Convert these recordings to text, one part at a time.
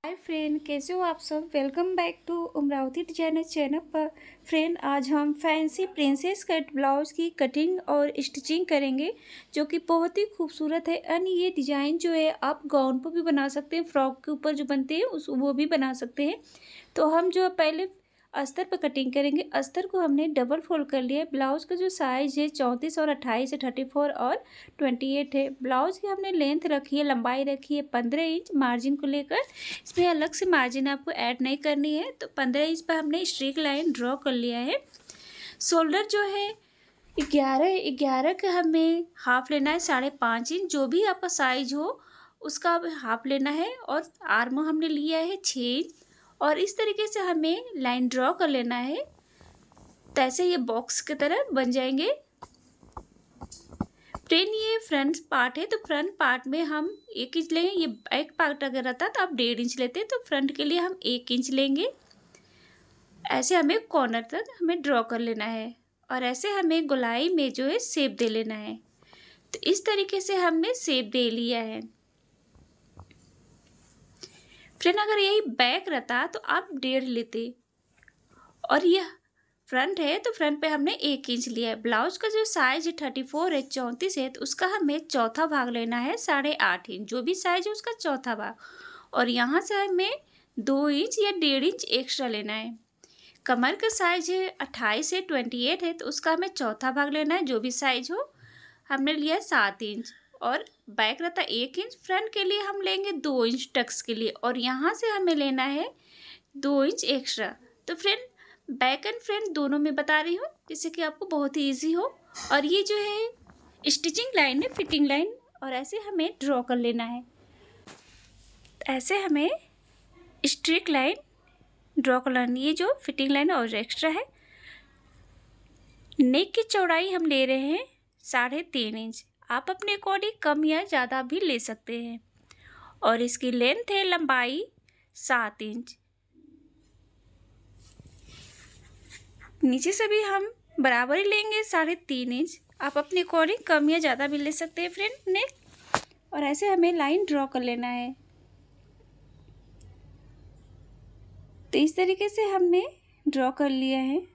Hi friend, कैसे हो आप सब। Welcome back to Amravati designer channel पर। फ्रेंड, आज हम फैंसी प्रिंसेस कट ब्लाउज की कटिंग और स्टिचिंग करेंगे जो कि बहुत ही खूबसूरत है। एंड ये डिज़ाइन जो है आप गाउन पर भी बना सकते हैं, फ्रॉक के ऊपर जो बनते हैं वो भी बना सकते हैं। तो हम जो पहले अस्तर पर कटिंग करेंगे। अस्तर को हमने डबल फोल्ड कर लिया है। ब्लाउज का जो साइज़ है 34 और 28 है, 34 और 28 है। ब्लाउज की हमने लेंथ रखी है, लंबाई रखी है 15 इंच। मार्जिन को लेकर इसमें अलग से मार्जिन आपको ऐड नहीं करनी है। तो 15 इंच पर हमने स्ट्रेट लाइन ड्रॉ कर लिया है। शोल्डर जो है 11 का हमें हाफ लेना है, 5.5 इंच। जो भी आपका साइज हो उसका हाफ लेना है। और आर्म हमने लिया है 6 इंच। और इस तरीके से हमें लाइन ड्रॉ कर लेना है। तो ऐसे ये बॉक्स की तरह बन जाएंगे। फ्रेंड, ये फ्रंट पार्ट है तो फ्रंट पार्ट में हम 1 इंच लेंगे। ये बैक पार्ट अगर रहता तो आप 1.5 इंच लेते, तो फ्रंट के लिए हम 1 इंच लेंगे। ऐसे हमें कॉर्नर तक हमें ड्रॉ कर लेना है। और ऐसे हमें गोलाई में जो है शेप दे लेना है। तो इस तरीके से हमने शेप दे लिया है। फ्रेंड, अगर यही बैक रहता तो आप 1.5 लेते। और यह फ्रंट है तो फ्रंट पे हमने 1 इंच लिया है। ब्लाउज का जो साइज है 34 है, 34 है, तो उसका हमें चौथा भाग लेना है 8.5 इंच। जो भी साइज है उसका चौथा भाग। और यहाँ से हमें 2 इंच या 1.5 इंच एक्स्ट्रा लेना है। कमर का साइज है 28 है, 28 है, तो उसका हमें चौथा भाग लेना है। जो भी साइज हो हमने लिया 7 इंच। और बैक रहता 1 इंच। फ्रंट के लिए हम लेंगे 2 इंच टक्स के लिए। और यहाँ से हमें लेना है 2 इंच एक्स्ट्रा। तो फ्रेंड, बैक एंड फ्रंट दोनों में बता रही हूँ जिससे कि आपको बहुत ही ईजी हो। और ये जो है स्टिचिंग लाइन है, फिटिंग लाइन। और ऐसे हमें ड्रॉ कर लेना है। ऐसे हमें स्ट्रेट लाइन ड्रॉ कर लेनी है। ये जो फिटिंग लाइन और एक्स्ट्रा है। नेक की चौड़ाई हम ले रहे हैं 3.5 इंच। आप अपने अकॉर्डिंग कम या ज़्यादा भी ले सकते हैं। और इसकी लेंथ है, लंबाई 7 इंच। नीचे से भी हम बराबर ही लेंगे 3.5 इंच। आप अपने अकॉर्डिंग कम या ज़्यादा भी ले सकते हैं फ्रेंड। नेक और ऐसे हमें लाइन ड्रॉ कर लेना है। तो इस तरीके से हमने ड्रॉ कर लिया है।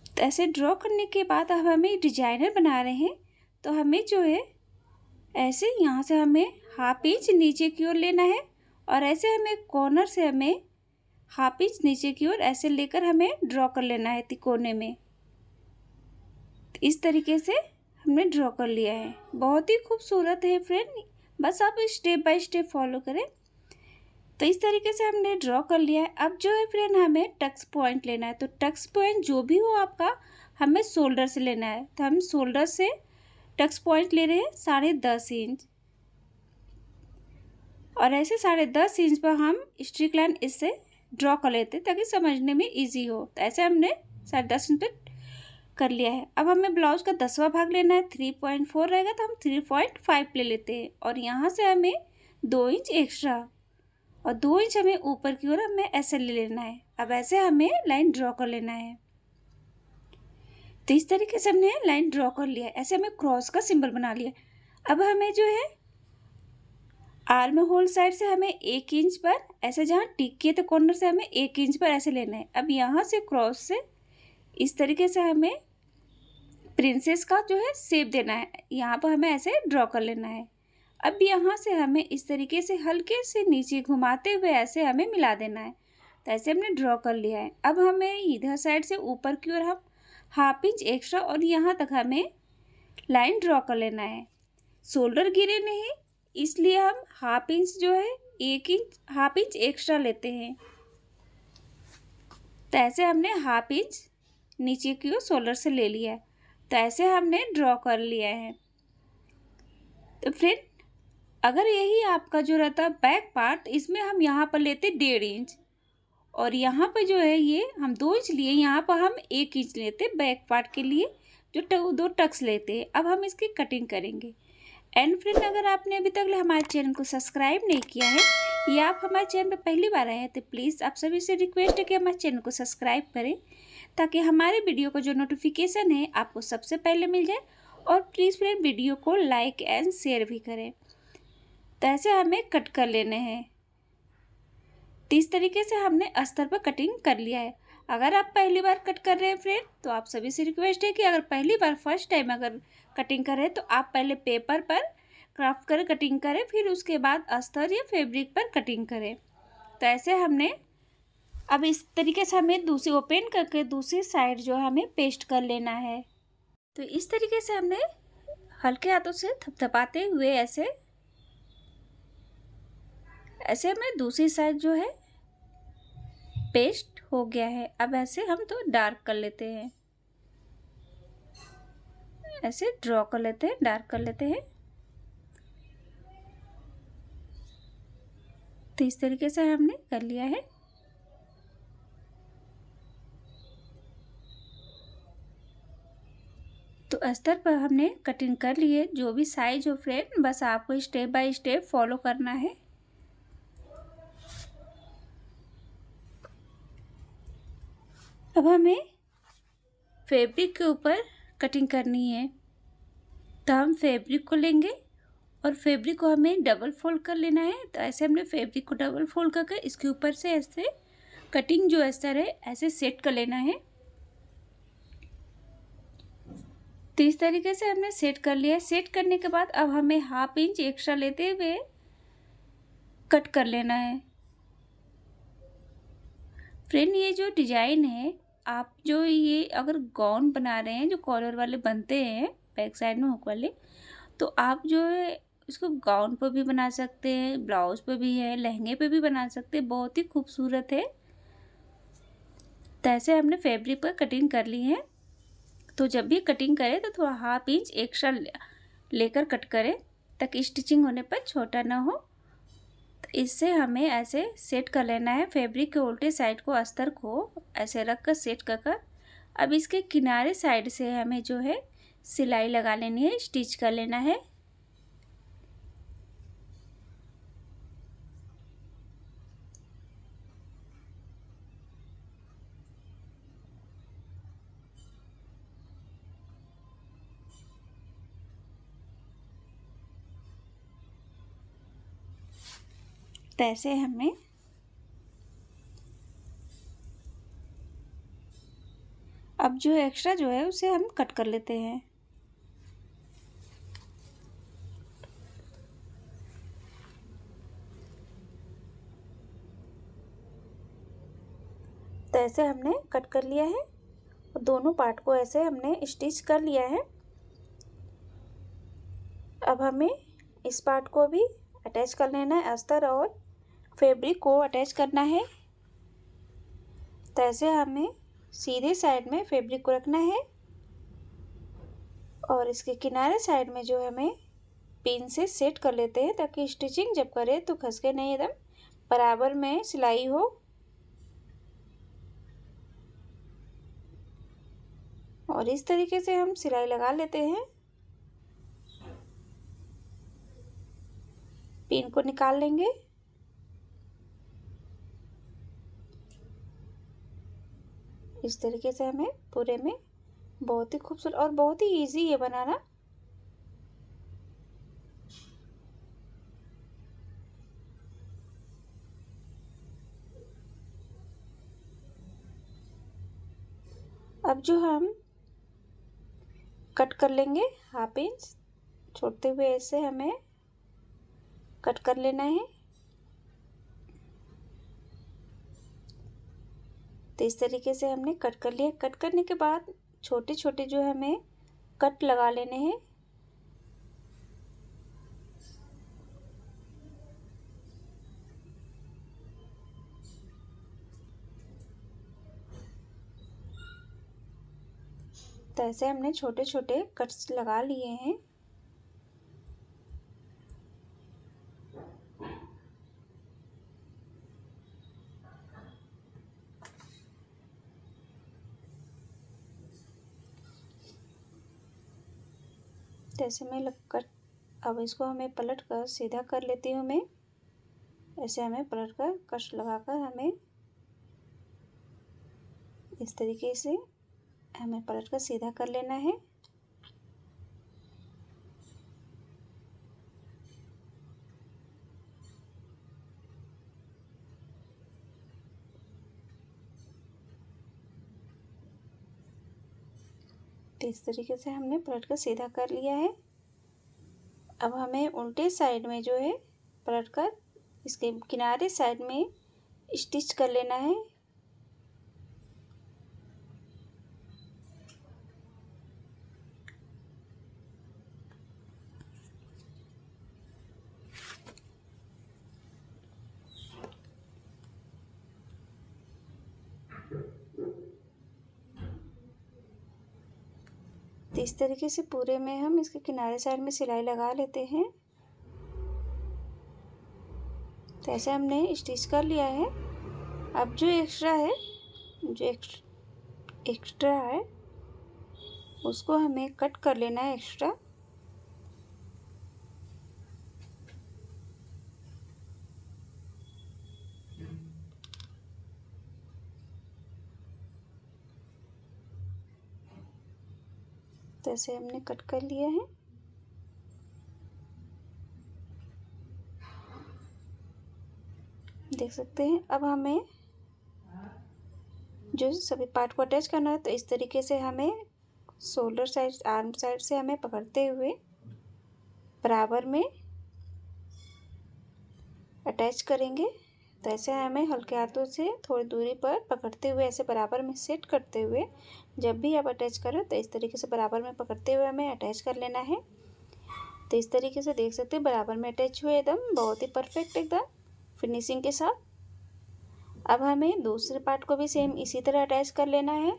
तो ऐसे ड्रॉ करने के बाद अब हमें डिजाइनर बना रहे हैं। तो हमें जो है ऐसे यहाँ से हमें हाफ इंच नीचे की ओर लेना है। और ऐसे हमें कॉर्नर से हमें हाफ इंच नीचे की ओर ऐसे लेकर हमें ड्रॉ कर लेना है तिकोने में। इस तरीके से हमने ड्रॉ कर लिया है। बहुत ही खूबसूरत है फ्रेंड, बस आप स्टेप बाय स्टेप फॉलो करें। तो इस तरीके से हमने ड्रॉ कर लिया है। अब जो है फ्रेंड, हमें टक्स पॉइंट लेना है। तो टक्स पॉइंट जो भी हो आपका, हमें शोल्डर से लेना है। तो हम शोल्डर से टक्स पॉइंट ले रहे हैं 10.5 इंच। और ऐसे 10.5 इंच पर हम स्ट्रिक लाइन इससे ड्रॉ कर लेते ताकि समझने में ईजी हो। तो ऐसे हमने 10.5 इंच पर कर लिया है। अब हमें ब्लाउज का 10वां भाग लेना है। 3.4 रहेगा तो हम 3.5 ले लेते हैं। और यहाँ से हमें 2 इंच एक्स्ट्रा और 2 इंच हमें ऊपर की ओर हमें ऐसे ले लेना है। अब ऐसे हमें लाइन ड्रॉ कर लेना है। तो इस तरीके से हमने लाइन ड्रॉ कर लिया है। ऐसे हमें क्रॉस का सिंबल बना लिया। अब हमें जो है आर्म होल साइड से हमें 1 इंच पर ऐसे, जहाँ टिक किए थे कॉर्नर से, हमें 1 इंच पर ऐसे लेना है। अब यहाँ से क्रॉस से इस तरीके से हमें प्रिंसेस का जो है शेप देना है। यहाँ पर हमें ऐसे ड्रॉ कर लेना है। अब यहाँ से हमें इस तरीके से हल्के से नीचे घुमाते हुए ऐसे हमें मिला देना है। तो ऐसे हमने ड्रॉ कर लिया है। अब हमें इधर साइड से ऊपर की ओर हम हाफ इंच एक्स्ट्रा और यहाँ तक हमें लाइन ड्रॉ कर लेना है। शोल्डर गिरे नहीं, इसलिए हम हाफ इंच जो है 1 इंच हाफ इंच एक्स्ट्रा लेते हैं। तो ऐसे हमने हाफ इंच नीचे की ओर शोल्डर से ले लिया है। तो ऐसे हमने ड्रॉ कर लिया है। तो फ्रेंड, अगर यही आपका जो रहता बैक पार्ट, इसमें हम यहाँ पर लेते 1.5 इंच। और यहाँ पर जो है ये हम 2 इंच लिए, यहाँ पर हम 1 इंच लेते बैक पार्ट के लिए, जो 2 टक्स लेते हैं। अब हम इसकी कटिंग करेंगे। एंड फ्रेंड, अगर आपने अभी तक हमारे चैनल को सब्सक्राइब नहीं किया है या आप हमारे चैनल पर पहली बार आए हैं, तो प्लीज़ आप सभी से रिक्वेस्ट है कि हमारे चैनल को सब्सक्राइब करें ताकि हमारे वीडियो का जो नोटिफिकेशन है आपको सबसे पहले मिल जाए। और प्लीज़ फ्रेंड, वीडियो को लाइक एंड शेयर भी करें। तो ऐसे हमें कट कर लेने हैं। तो इस तरीके से हमने अस्तर पर कटिंग कर लिया है। अगर आप पहली बार कट कर रहे हैं फ्रेंड, तो आप सभी से रिक्वेस्ट है कि अगर पहली बार फर्स्ट टाइम अगर कटिंग कर रहे हैं तो आप पहले पेपर पर क्राफ्ट कर कटिंग करें, फिर उसके बाद अस्तर या फैब्रिक पर कटिंग करें। तो ऐसे हमने अब इस तरीके से हमें दूसरी ओपन करके दूसरी साइड जो है हमें पेस्ट कर लेना है। तो इस तरीके से हमने हल्के हाथों से थपथपाते हुए ऐसे हमें दूसरी साइड जो है पेस्ट हो गया है। अब ऐसे हम तो डार्क कर लेते हैं, ऐसे ड्रॉ कर लेते हैं, डार्क कर लेते हैं। तो इस तरीके से हमने कर लिया है। तो अस्तर पर हमने कटिंग कर ली है। जो भी साइज हो फ्रेंड, बस आपको स्टेप बाय स्टेप फॉलो करना है। अब हमें फैब्रिक के ऊपर कटिंग करनी है। तो हम फैब्रिक को लेंगे और फैब्रिक को हमें डबल फोल्ड कर लेना है। तो ऐसे हमने फैब्रिक को डबल फोल्ड करके इसके ऊपर से ऐसे कटिंग जो अस्तर है ऐसे सेट कर लेना है। तो इस तरीके से हमने सेट कर लिया है। सेट करने के बाद अब हमें 1/2 इंच एक्स्ट्रा लेते हुए कट कर लेना है। फ्रेंड, ये जो डिजाइन है, आप जो ये अगर गाउन बना रहे हैं, जो कॉलर वाले बनते हैं बैक साइड में हुक वाले, तो आप जो है इसको गाउन पर भी बना सकते हैं, ब्लाउज पर भी है, लहंगे पे भी बना सकते हैं। बहुत ही खूबसूरत है। तो ऐसे हमने फैब्रिक पर कटिंग कर ली है। तो जब भी कटिंग करें तो थोड़ा 1/2 इंच एक्स्ट्रा लेकर कट करें, ताकि स्टिचिंग होने पर छोटा ना हो। तो इससे हमें ऐसे सेट कर लेना है। फैब्रिक के उल्टे साइड को अस्तर को ऐसे रख कर सेट कर अब इसके किनारे साइड से हमें जो है सिलाई लगा लेनी है, स्टिच कर लेना है। तो ऐसे हमें अब जो एक्स्ट्रा जो है उसे हम कट कर लेते हैं। तो ऐसे हमने कट कर लिया है और दोनों पार्ट को ऐसे हमने स्टिच कर लिया है। अब हमें इस पार्ट को भी अटैच कर लेना है, अस्तर और फैब्रिक को अटैच करना है। तो ऐसे हमें सीधे साइड में फैब्रिक को रखना है और इसके किनारे साइड में जो हमें पिन से सेट कर लेते हैं, ताकि स्टिचिंग जब करें तो खसके नहीं, एकदम बराबर में सिलाई हो। और इस तरीके से हम सिलाई लगा लेते हैं। पिन को निकाल लेंगे। इस तरीके से हमें पूरे में बहुत ही खूबसूरत और बहुत ही इजी है बनाना। अब जो हम कट कर लेंगे 1/2 इंच छोड़ते हुए, ऐसे हमें कट कर लेना है। तो इस तरीके से हमने कट कर लिया। कट करने के बाद छोटे छोटे जो हमें कट लगा लेने हैं। तो ऐसे हमने छोटे छोटे कट्स लगा लिए हैं। तो ऐसे में कट, अब इसको हमें पलट कर सीधा कर लेती हूँ मैं। ऐसे हमें पलट कर कट लगाकर हमें इस तरीके से हमें पलट कर सीधा कर लेना है। तो इस तरीके से हमने पलट कर सीधा कर लिया है। अब हमें उल्टे साइड में जो है पलट कर इसके किनारे साइड में स्टिच कर लेना है। तो इस तरीके से पूरे में हम इसके किनारे साइड में सिलाई लगा लेते हैं। तो ऐसे हमने स्टिच कर लिया है। अब जो एक्स्ट्रा है, जो एक्स्ट्रा है उसको हमें कट कर लेना है एक्स्ट्रा। तो ऐसे हमने कट कर लिया है। देख सकते हैं। अब हमें जो सभी पार्ट को अटैच करना है, तो इस तरीके से हमें शोल्डर साइड, आर्म साइड से हमें पकड़ते हुए बराबर में अटैच करेंगे। तो ऐसे हमें हल्के हाथों से थोड़ी दूरी पर पकड़ते हुए ऐसे बराबर में सेट करते हुए, जब भी आप अटैच करें तो इस तरीके से बराबर में पकड़ते हुए हमें अटैच कर लेना है। तो इस तरीके से देख सकते हैं बराबर में अटैच हुए, एकदम बहुत ही परफेक्ट एकदम फिनिशिंग के साथ। अब हमें दूसरे पार्ट को भी सेम इसी तरह अटैच कर लेना है।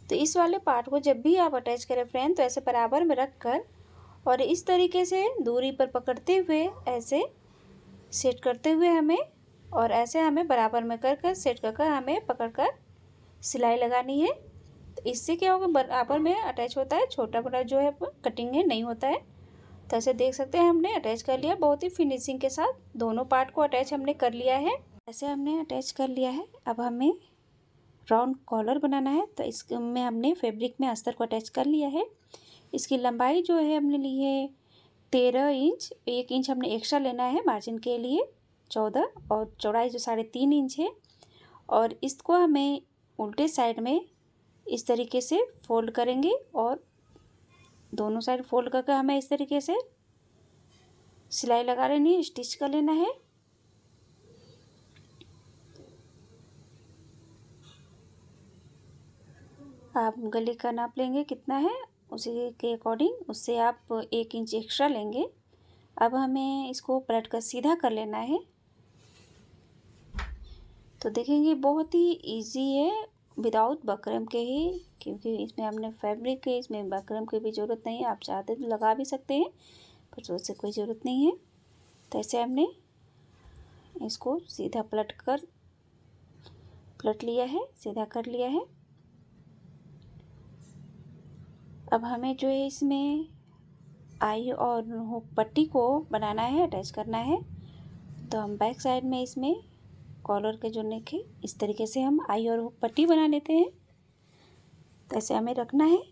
तो इस वाले पार्ट को जब भी आप अटैच करें फ्रेंड, तो ऐसे बराबर में रख कर और इस तरीके से दूरी पर पकड़ते हुए ऐसे सेट करते हुए हमें, और ऐसे हमें बराबर में कर कर सेट कर कर हमें पकड़ कर सिलाई लगानी है। तो इससे क्या होगा, बराबर में अटैच होता है, छोटा बड़ा जो है कटिंग है नहीं होता है। तो ऐसे देख सकते हैं हमने अटैच कर लिया बहुत ही फिनिशिंग के साथ। दोनों पार्ट को अटैच हमने कर लिया है। ऐसे हमने अटैच कर लिया है। अब हमें राउंड कॉलर बनाना है। तो इसमें हमने फैब्रिक में अस्तर को अटैच कर लिया है। इसकी लंबाई जो है हमने ली है 13 इंच, 1 इंच हमने एक्स्ट्रा लेना है मार्जिन के लिए 14, और चौड़ाई जो 3.5 इंच है। और इसको हमें उल्टे साइड में इस तरीके से फोल्ड करेंगे और दोनों साइड फोल्ड करके हमें इस तरीके से सिलाई लगा लेनी है, स्टिच कर लेना है। आप गले का नाप लेंगे कितना है, उसी के अकॉर्डिंग उससे आप 1 इंच एक्स्ट्रा लेंगे। अब हमें इसको पलट कर सीधा कर लेना है। तो देखेंगे बहुत ही इजी है, विदाउट बकरम के ही, क्योंकि इसमें हमने फैब्रिक है, इसमें बकरम की भी ज़रूरत नहीं है। आप चाहते तो लगा भी सकते हैं, पर उससे कोई ज़रूरत नहीं है। तो ऐसे हमने इसको सीधा पलट लिया है, सीधा कर लिया है। अब हमें जो है इसमें आई और हुक पट्टी को बनाना है, अटैच करना है। तो हम बैक साइड में इसमें कॉलर के जो नेक है इस तरीके से हम आई और हुक पट्टी बना लेते हैं। तो ऐसे हमें रखना है।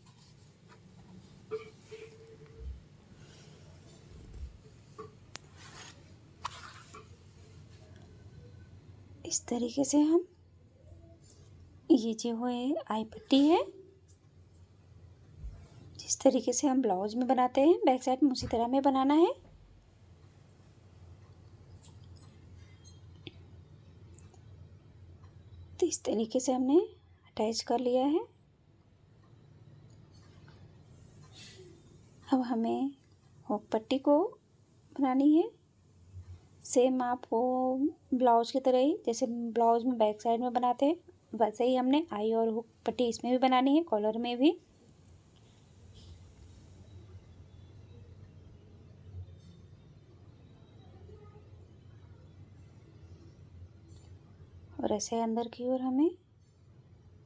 इस तरीके से हम, ये जो है आई पट्टी है, जिस तरीके से हम ब्लाउज में बनाते हैं बैक साइड में उसी तरह हमें बनाना है। तो इस तरीके से हमने अटैच कर लिया है। अब हमें हुक पट्टी को बनानी है, सेम आपको ब्लाउज की तरह ही, जैसे ब्लाउज में बैक साइड में बनाते हैं वैसे ही हमने आई और हुक पट्टी इसमें भी बनानी है, कॉलर में भी। और ऐसे अंदर की ओर हमें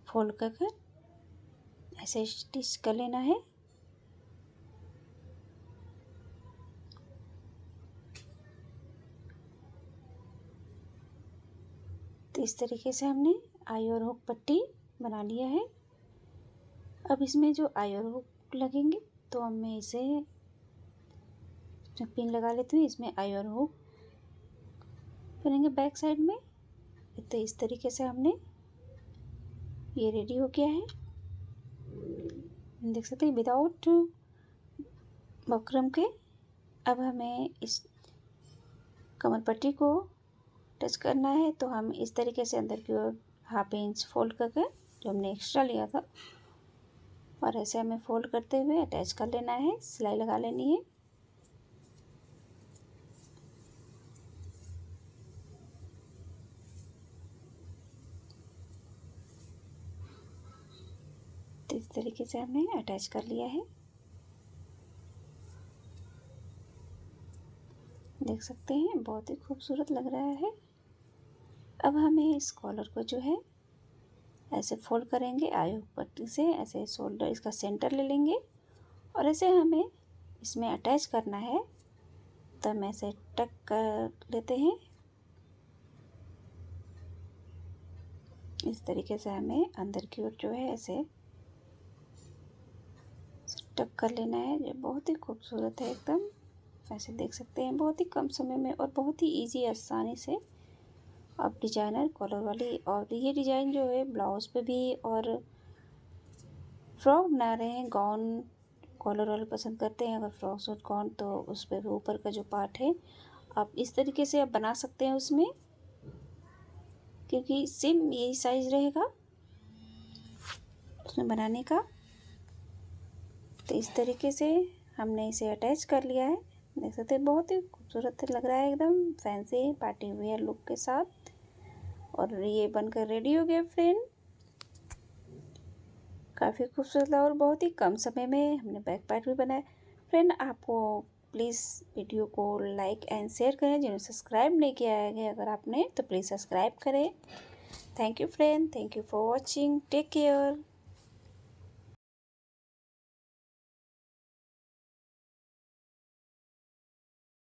फोल्ड कर कर ऐसे स्टिच कर लेना है। तो इस तरीके से हमने आई और हुक पट्टी बना लिया है। अब इसमें जो आई और हुक लगेंगे तो हमें इसे पिन लगा लेते हैं, इसमें आई और हुक बनेंगे बैक साइड में। तो इस तरीके से हमने ये रेडी हो गया है। देख सकते हैं विदाउट बकरम के। अब हमें इस कमर पट्टी को टच करना है, तो हम इस तरीके से अंदर की ओर 1/2 इंच फोल्ड करके जो हमने एक्स्ट्रा लिया था, और ऐसे हमें फोल्ड करते हुए अटैच कर लेना है, सिलाई लगा लेनी है। तो इस तरीके से हमने अटैच कर लिया है, देख सकते हैं बहुत ही खूबसूरत लग रहा है। अब हमें इस कॉलर को जो है ऐसे फोल्ड करेंगे, आयु पट्टी से ऐसे शोल्डर इसका सेंटर ले लेंगे और ऐसे हमें इसमें अटैच करना है। तो हम ऐसे टक कर लेते हैं, इस तरीके से हमें अंदर की ओर जो है ऐसे टक कर लेना है, जो बहुत ही खूबसूरत है एकदम। ऐसे देख सकते हैं बहुत ही कम समय में और बहुत ही इजी आसानी से आप डिजाइनर कॉलर वाली, और ये डिज़ाइन जो है ब्लाउज पे भी और फ्रॉक बना रहे हैं, गाउन कॉलर वाले पसंद करते हैं अगर फ्रॉक सूट गाउन, तो उस पर ऊपर का जो पार्ट है आप इस तरीके से आप बना सकते हैं उसमें, क्योंकि सेम यही साइज रहेगा उसमें बनाने का। तो इस तरीके से हमने इसे अटैच कर लिया है, देख सकते हैं बहुत ही खूबसूरत लग रहा है एकदम फैंसी पार्टी वेयर लुक के साथ। और ये बनकर रेडी हो गया फ्रेंड, काफ़ी खूबसूरत और बहुत ही कम समय में हमने बैक पार्ट भी बनाया। फ्रेंड आपको प्लीज़ वीडियो को लाइक एंड शेयर करें, जिन्होंने सब्सक्राइब नहीं किया है अगर आपने तो प्लीज़ सब्सक्राइब करें। Thank you friend, thank you for watching, take care.